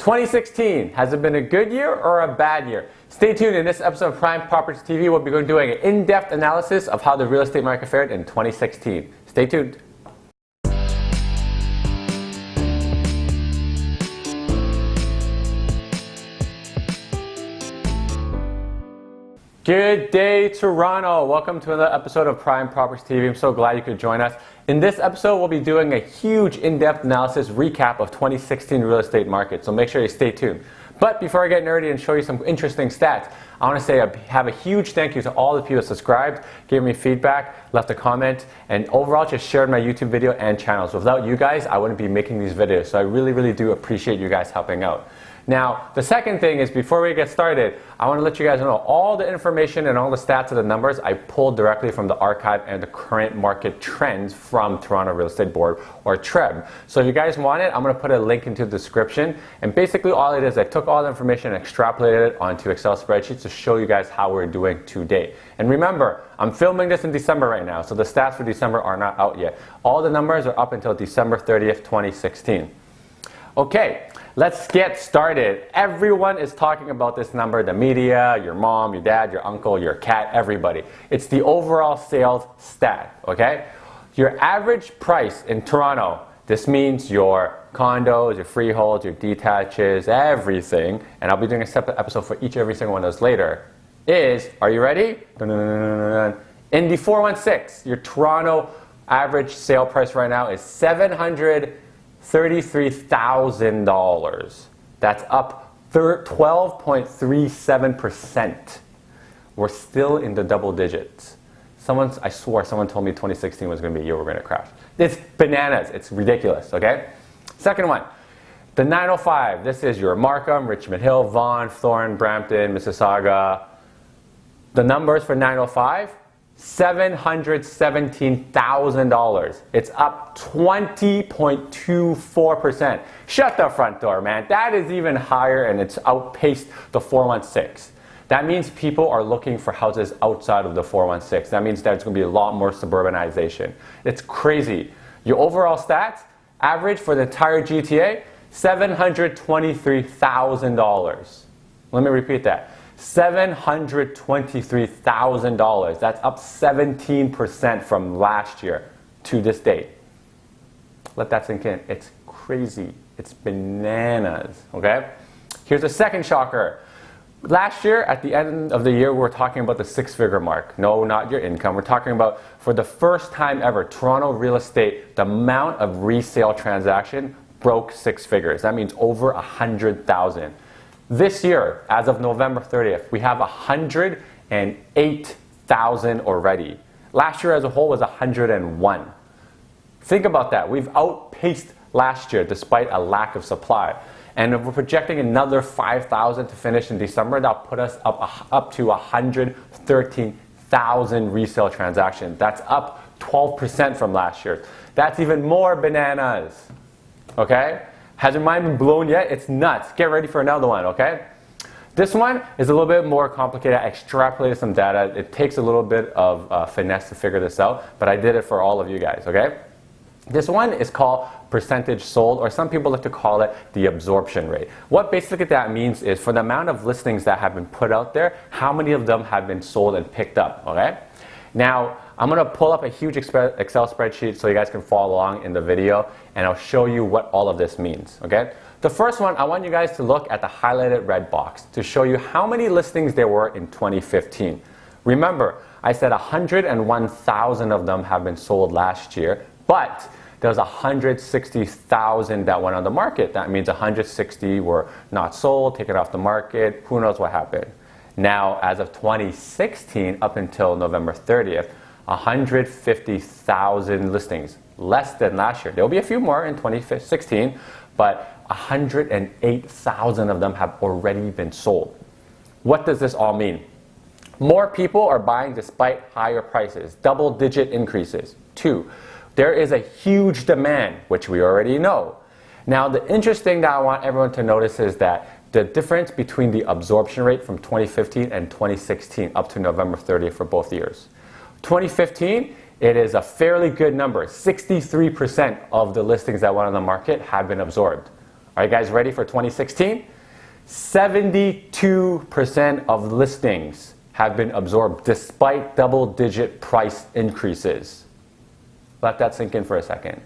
2016, has it been a good year or a bad year? Stay tuned. In this episode of Prime Properties TV, we'll be doing an in-depth analysis of how the real estate market fared in 2016. Stay tuned. Good day, Toronto. Welcome to another episode of Prime Properties TV. I'm so glad you could join us. In this episode, we'll be doing a huge in-depth analysis recap of 2016 real estate market, so make sure you stay tuned. But before I get nerdy and show you some interesting stats, I want to say I have a huge thank you to all the people that subscribed, gave me feedback, left a comment, and overall just shared my YouTube video and channels. Without you guys, I wouldn't be making these videos, so I really do appreciate you guys helping out. Now, the second thing is, before we get started, I want to let you guys know all the information and all the stats of the numbers I pulled directly from the archive and the current market trends from Toronto Real Estate Board, or TREB. So if you guys want it, I'm going to put a link into the description. And basically all it is, I took all the information and extrapolated it onto Excel spreadsheets to show you guys how we're doing today. And remember, I'm filming this in December right now, so the stats for December are not out yet. All the numbers are up until December 30th, 2016. Okay. Let's get started. Everyone is talking about this number, the media, your mom, your dad, your uncle, your cat, everybody. It's the overall sales stat, okay? Your average price in Toronto, this means your condos, your freeholds, your detaches, everything, and I'll be doing a separate episode for each and every single one of those later, is, are you ready? In the 416, your Toronto average sale price right now is $733,000. That's up 12.37%. We're still in the double digits. I swore someone told me 2016 was going to be a year we're going to crash. It's bananas. It's ridiculous, okay? Second one, the 905. This is your Markham, Richmond Hill, Vaughan, Thorne, Brampton, Mississauga. The numbers for 905, $717,000. It's up 20.24%. Shut the front door, man. That is even higher, and it's outpaced the 416. That means people are looking for houses outside of the 416. That means there's going to be a lot more suburbanization. It's crazy. Your overall stats, average for the entire GTA, $723,000. Let me repeat that. $723,000. That's up 17% from last year to this date. Let that sink in. It's crazy. It's bananas. Okay? Here's a second shocker. Last year, at the end of the year, we were talking about the six-figure mark. No, not your income. We're talking about, for the first time ever, Toronto real estate, the amount of resale transaction broke six figures. That means over 100,000. This year, as of November 30th, we have 108,000 already. Last year as a whole was 101. Think about that. We've outpaced last year despite a lack of supply. And if we're projecting another 5,000 to finish in December, that'll put us up to 113,000 resale transactions. That's up 12% from last year. That's even more bananas. Okay? Has your mind been blown yet? It's nuts. Get ready for another one, okay? This one is a little bit more complicated. I extrapolated some data. It takes a little bit of finesse to figure this out, but I did it for all of you guys, okay? This one is called percentage sold, or some people like to call it the absorption rate. What basically that means is, for the amount of listings that have been put out there, how many of them have been sold and picked up, okay? Now, I'm going to pull up a huge Excel spreadsheet so you guys can follow along in the video, and I'll show you what all of this means, okay? The first one, I want you guys to look at the highlighted red box to show you how many listings there were in 2015. Remember, I said 101,000 of them have been sold last year, but there was 160,000 that went on the market. That means 160 were not sold, taken off the market. Who knows what happened? Now, as of 2016, up until November 30th, 150,000 listings, less than last year. There will be a few more in 2016, but 108,000 of them have already been sold. What does this all mean? More people are buying despite higher prices, double-digit increases. 2, there is a huge demand, which we already know. Now, the interesting that I want everyone to notice is that the difference between the absorption rate from 2015 and 2016 up to November 30th for both years. 2015, it is a fairly good number. 63% of the listings that went on the market have been absorbed. Are you guys ready for 2016? 72% of listings have been absorbed despite double-digit price increases. Let that sink in for a second.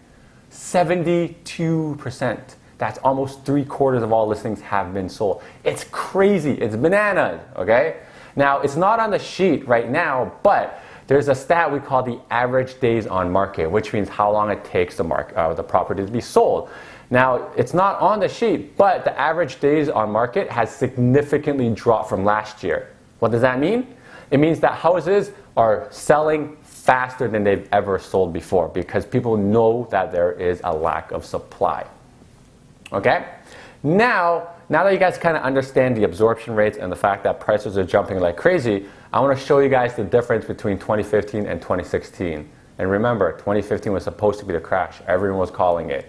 72%. That's almost 3/4 of all listings have been sold. It's crazy. It's bananas, okay? Now, it's not on the sheet right now, but there's a stat we call the average days on market, which means how long it takes the property to be sold. Now, it's not on the sheet, but the average days on market has significantly dropped from last year. What does that mean? It means that houses are selling faster than they've ever sold before because people know that there is a lack of supply. Okay? Now that you guys kind of understand the absorption rates and the fact that prices are jumping like crazy, I want to show you guys the difference between 2015 and 2016. And remember, 2015 was supposed to be the crash. Everyone was calling it.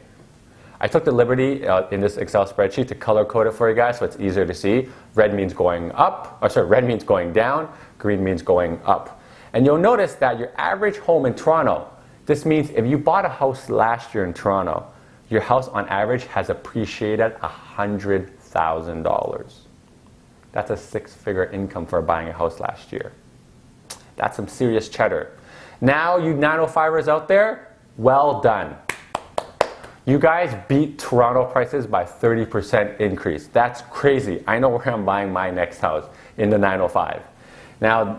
I took the liberty in this Excel spreadsheet to color code it for you guys so it's easier to see. Red means going up, red means going down, green means going up. And you'll notice that your average home in Toronto, this means if you bought a house last year in Toronto, your house on average has appreciated $100,000. That's a 6-figure income for buying a house last year. That's some serious cheddar. Now, you 905ers out there, well done. You guys beat Toronto prices by 30% increase. That's crazy. I know where I'm buying my next house, in the 905. Now,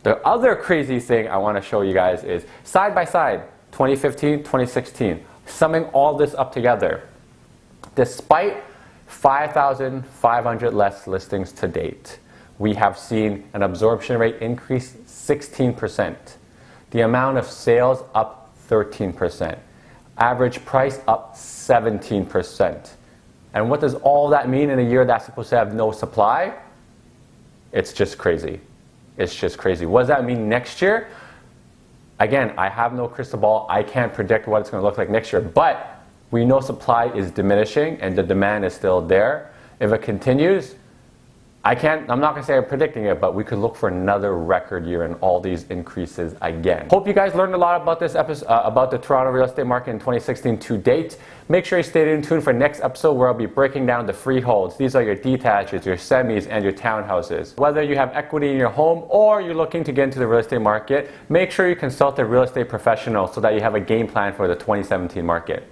the other crazy thing I want to show you guys is side by side, 2015, 2016, summing all this up together. Despite 5,500 less listings to date, we have seen an absorption rate increase 16%. The amount of sales up 13%. Average price up 17%. And what does all that mean in a year that's supposed to have no supply? It's just crazy. It's just crazy. What does that mean next year? Again, I have no crystal ball. I can't predict what it's going to look like next year. But we know supply is diminishing and the demand is still there. If it continues, I'm not going to say I'm predicting it, but we could look for another record year in all these increases again. Hope you guys learned a lot about this episode, about the Toronto real estate market in 2016 to date. Make sure you stay tuned for next episode where I'll be breaking down the freeholds. These are your detaches, your semis, and your townhouses. Whether you have equity in your home or you're looking to get into the real estate market, make sure you consult a real estate professional so that you have a game plan for the 2017 market.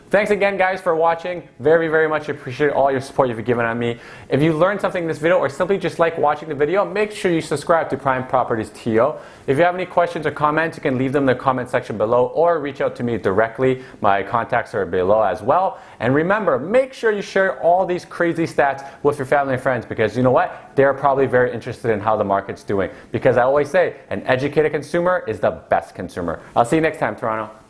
Thanks again, guys, for watching. Very, very much appreciate all your support you've given on me. If you learned something in this video or simply just like watching the video, make sure you subscribe to PrimePropertiesTO. If you have any questions or comments, you can leave them in the comment section below or reach out to me directly. My contacts are below as well. And remember, make sure you share all these crazy stats with your family and friends because you know what? They're probably very interested in how the market's doing. Because I always say, an educated consumer is the best consumer. I'll see you next time, Toronto.